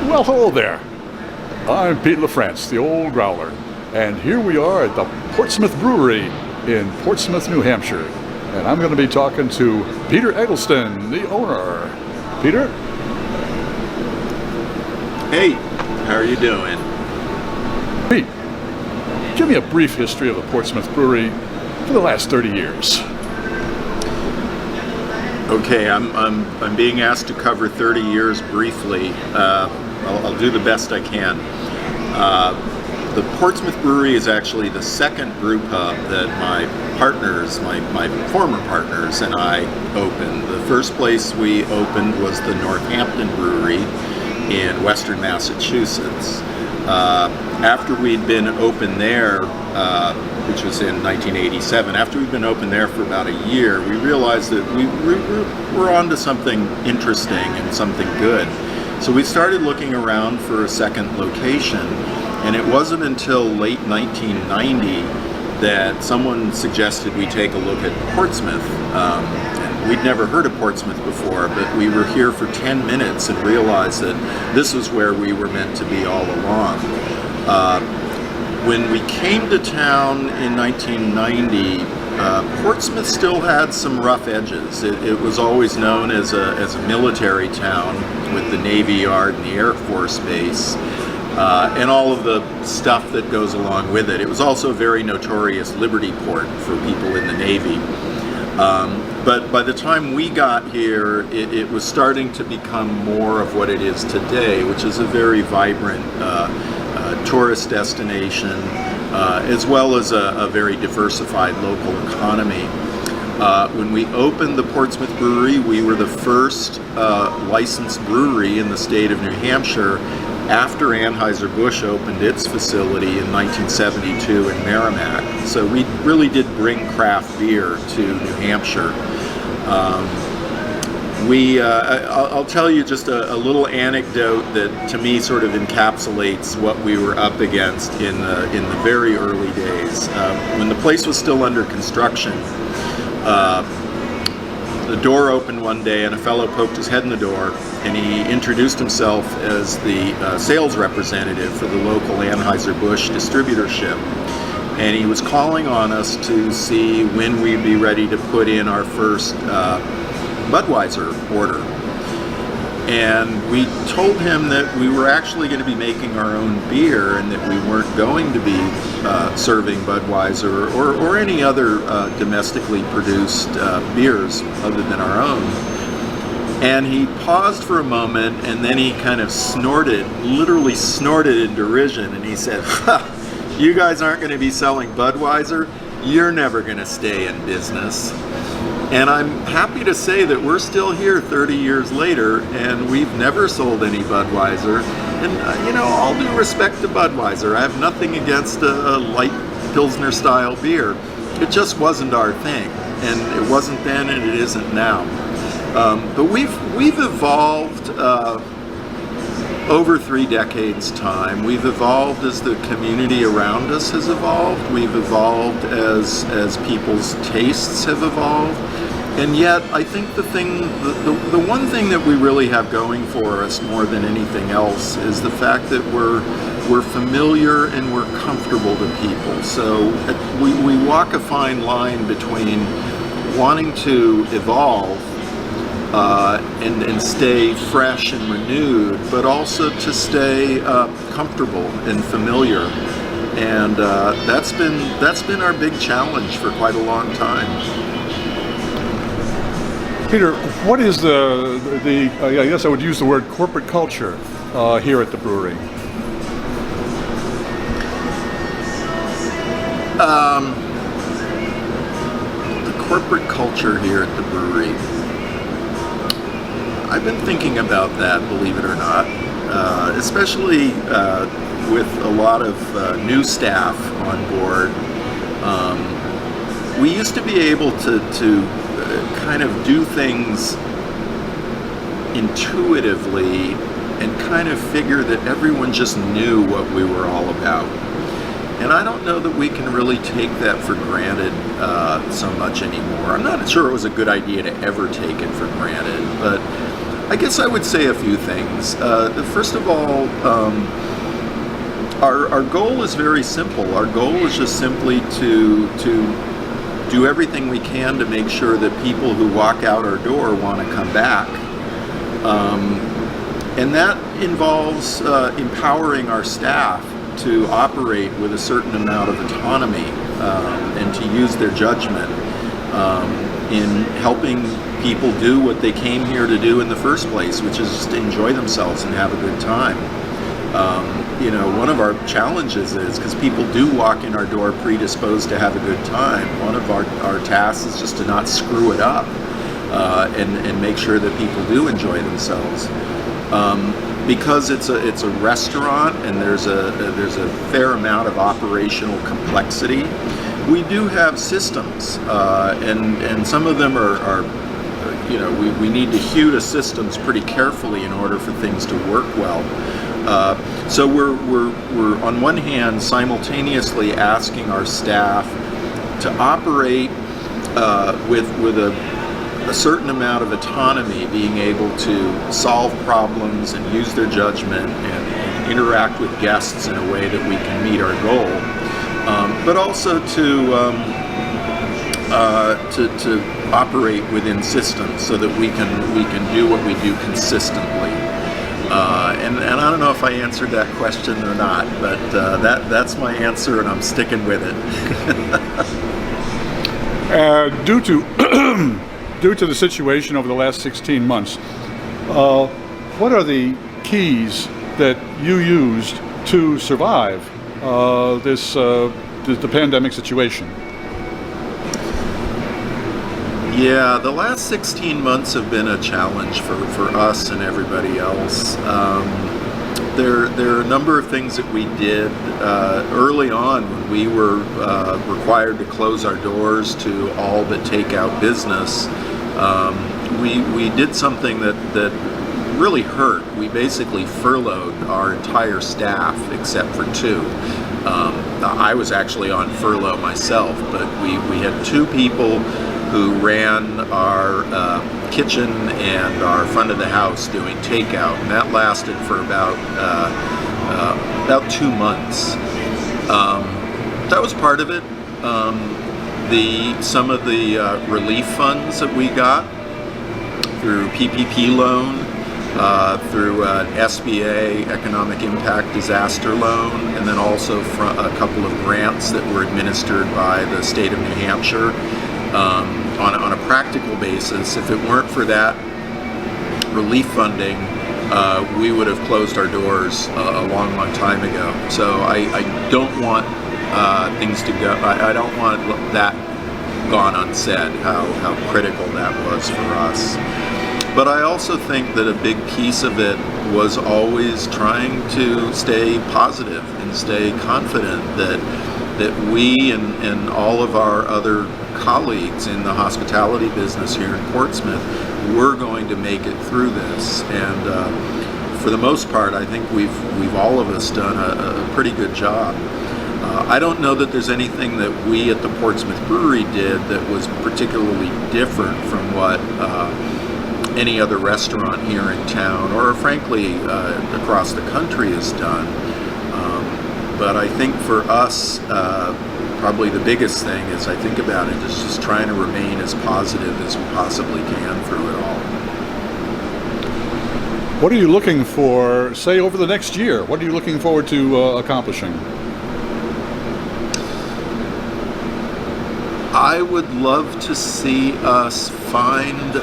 Well, hello there. I'm Pete LaFrance, the old Growler, and here we are at the Portsmouth Brewery in Portsmouth, New Hampshire. And I'm going to be talking to Peter Egelston, the owner. Peter? Hey, how are you doing? Pete, give me a brief history of the Portsmouth Brewery for the last 30 years. Okay, I'm being asked to cover 30 years briefly. I'll do the best I can. The Portsmouth Brewery is actually the second brew pub that my partners, my former partners, and I opened. The first place we opened was the Northampton Brewery in Western Massachusetts. After we'd been open there, which was in 1987, after we'd been open there for about a year, we realized that we were onto something interesting and something good. So we started looking around for a second location, and it wasn't until late 1990 that someone suggested we take a look at Portsmouth. And we'd never heard of Portsmouth before, but we were here for 10 minutes and realized that this was where we were meant to be all along. When we came to town in 1990, Portsmouth still had some rough edges. It was always known as a military town with the Navy Yard and the Air Force Base, and all of the stuff that goes along with it. It was also a very notorious liberty port for people in the Navy. But by the time we got here, it was starting to become more of what it is today, which is a very vibrant tourist destination, as well as a very diversified local economy. When we opened the Portsmouth Brewery, we were the first licensed brewery in the state of New Hampshire after Anheuser-Busch opened its facility in 1972 in Merrimack. So we really did bring craft beer to New Hampshire. I'll tell you just a little anecdote that to me sort of encapsulates what we were up against in the very early days. When the place was still under construction, the door opened one day and a fellow poked his head in the door and he introduced himself as the sales representative for the local Anheuser-Busch distributorship. And he was calling on us to see when we'd be ready to put in our first Budweiser order. And we told him that we were actually going to be making our own beer and that we weren't going to be serving Budweiser or any other domestically produced beers other than our own. And he paused for a moment and then he kind of snorted, literally snorted in derision, and he said, "Ha, you guys aren't going to be selling Budweiser? You're never going to stay in business." And I'm happy to say that we're still here 30 years later and we've never sold any Budweiser. And all due respect to Budweiser, I have nothing against a light Pilsner style beer. It just wasn't our thing, and it wasn't then and it isn't now. But we've evolved over 3 decades time. We've evolved as the community around us has evolved. We've evolved as people's tastes have evolved. And yet, I think the one thing that we really have going for us more than anything else is the fact that we're familiar and we're comfortable to people. So we walk a fine line between wanting to evolve and stay fresh and renewed, but also to stay comfortable and familiar. And that's been our big challenge for quite a long time. Peter, what is the I guess I would use the word corporate culture here at the brewery? The corporate culture here at the brewery. I've been thinking about that, believe it or not, especially with a lot of new staff on board. We used to be able to kind of do things intuitively and kind of figure that everyone just knew what we were all about. And I don't know that we can really take that for granted so much anymore. I'm not sure it was a good idea to ever take it for granted, but I guess I would say a few things. First of all, our goal is very simple. Our goal is just simply to do everything we can to make sure that people who walk out our door want to come back. And that involves empowering our staff to operate with a certain amount of autonomy and to use their judgment in helping people do what they came here to do in the first place, which is just to enjoy themselves and have a good time. One of our challenges is, because people do walk in our door predisposed to have a good time, one of our tasks is just to not screw it up and make sure that people do enjoy themselves. Because it's a restaurant and there's a fair amount of operational complexity, we do have systems, and some of them are we need to hew to systems pretty carefully in order for things to work well. So we're on one hand simultaneously asking our staff to operate with a certain amount of autonomy, being able to solve problems and use their judgment and interact with guests in a way that we can meet our goal, but also to operate within systems so that we can do what we do consistently. And I don't know if I answered that question or not, but that's my answer, and I'm sticking with it. Due to the situation over the last 16 months, what are the keys that you used to survive the pandemic situation? Yeah, the last 16 months have been a challenge for us and everybody else. There are a number of things that we did early on when we were required to close our doors to all but takeout business. We did something that really hurt. We basically furloughed our entire staff except for two. I was actually on furlough myself, but we had two people who ran our kitchen and our front of the house doing takeout, and that lasted for about 2 months. That was part of it. Some of the relief funds that we got through PPP loan, through SBA Economic Impact Disaster Loan, and then also from a couple of grants that were administered by the state of New Hampshire. On a practical basis, if it weren't for that relief funding, we would have closed our doors a long time ago. So I don't want things to go. I don't want that gone unsaid, how critical that was for us. But I also think that a big piece of it was always trying to stay positive and stay confident that we and all of our other colleagues in the hospitality business here in Portsmouth were going to make it through this. And for the most part, I think we've all of us done a pretty good job. I don't know that there's anything that we at the Portsmouth Brewery did that was particularly different from what any other restaurant here in town, or frankly across the country, has done. But I think for us, probably the biggest thing, as I think about it, is just trying to remain as positive as we possibly can through it all. What are you looking for, say, over the next year? What are you looking forward to accomplishing? I would love to see us find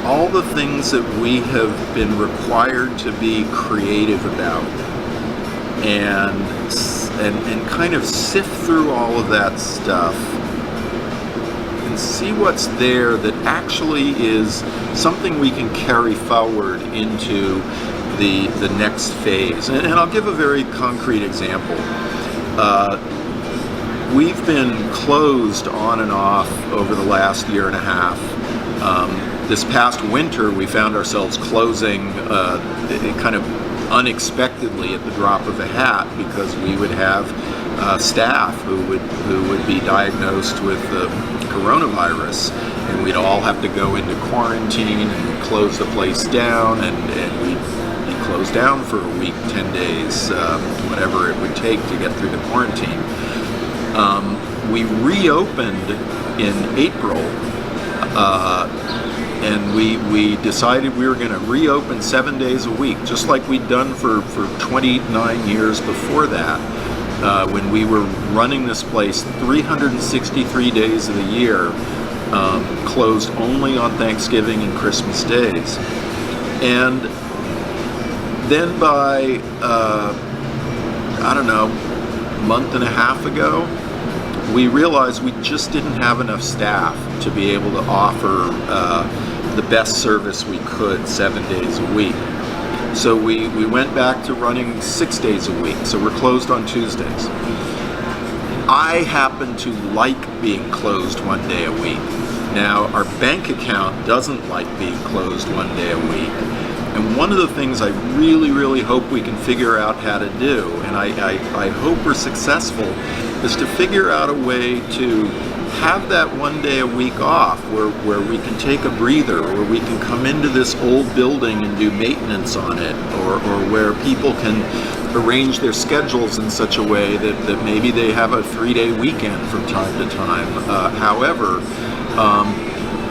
all the things that we have been required to be creative about, and kind of sift through all of that stuff and see what's there that actually is something we can carry forward into the next phase. And I'll give a very concrete example. We've been closed on and off over the last year and a half. This past winter, we found ourselves closing kind of unexpectedly at the drop of a hat, because we would have staff who would be diagnosed with the coronavirus. and we'd all have to go into quarantine and close the place down, and we'd be closed down for a week, 10 days, whatever it would take to get through the quarantine. We reopened in April, and we decided we were going to reopen 7 days a week, just like we'd done for 29 years before that, when we were running this place 363 days of the year, closed only on Thanksgiving and Christmas days. And then by, I don't know, a month and a half ago, we realized we just didn't have enough staff to be able to offer the best service we could 7 days a week. So we went back to running 6 days a week, so we're closed on Tuesdays. I happen to like being closed 1 day a week. Now, our bank account doesn't like being closed 1 day a week. And one of the things I really, really hope we can figure out how to do, and I hope we're successful, is to figure out a way to have that 1 day a week off where we can take a breather, or we can come into this old building and do maintenance on it, or where people can arrange their schedules in such a way that maybe they have a 3-day weekend from time to time. However,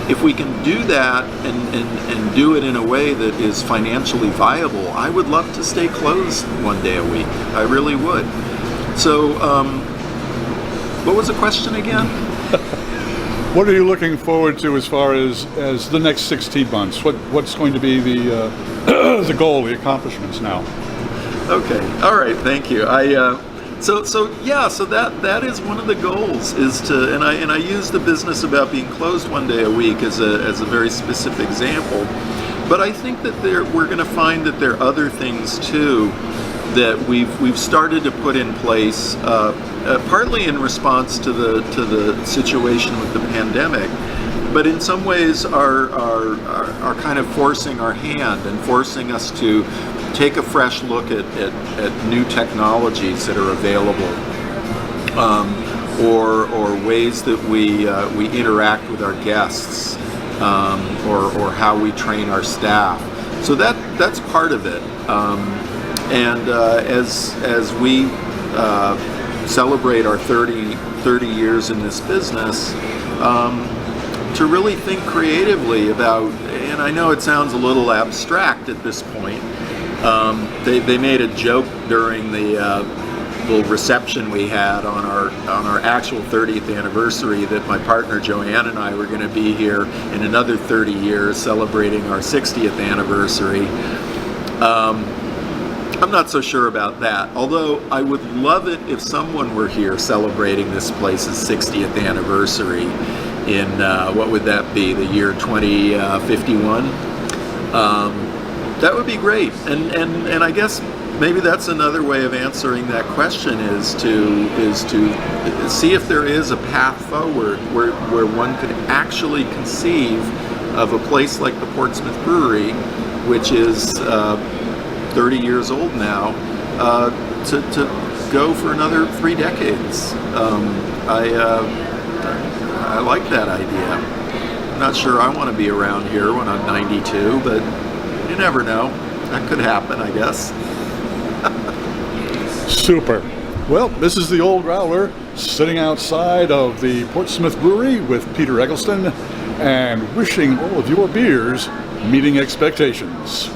if we can do that and do it in a way that is financially viable, I would love to stay closed 1 day a week. I really would. So, what was the question again? What are you looking forward to as far as the next 16 months? What's going to be the the goal, the accomplishments now? Okay, all right, thank you. So that is one of the goals, is to, and I use the business about being closed 1 day a week as a very specific example, but I think that we're going to find that there are other things too that we've started to put in place, partly in response to the situation with the pandemic, but in some ways are kind of forcing our hand and forcing us to take a fresh look at new technologies that are available, or ways that we interact with our guests, or how we train our staff. So that's part of it. And as we celebrate our 30 years in this business, to really think creatively about, and I know it sounds a little abstract at this point. They made a joke during the little reception we had on our actual 30th anniversary that my partner Joanne and I were going to be here in another 30 years celebrating our 60th anniversary. I'm not so sure about that, although I would love it if someone were here celebrating this place's 60th anniversary in, what would that be, the year 2051? That would be great, and I guess maybe that's another way of answering that question, is to see if there is a path forward where one could actually conceive of a place like the Portsmouth Brewery, which is 30 years old now, to go for another 3 decades. I like that idea. I'm not sure I want to be around here when I'm 92, but you never know. That could happen, I guess. Super. Well, this is the Old Growler sitting outside of the Portsmouth Brewery with Peter Egelston, and wishing all of your beers meeting expectations.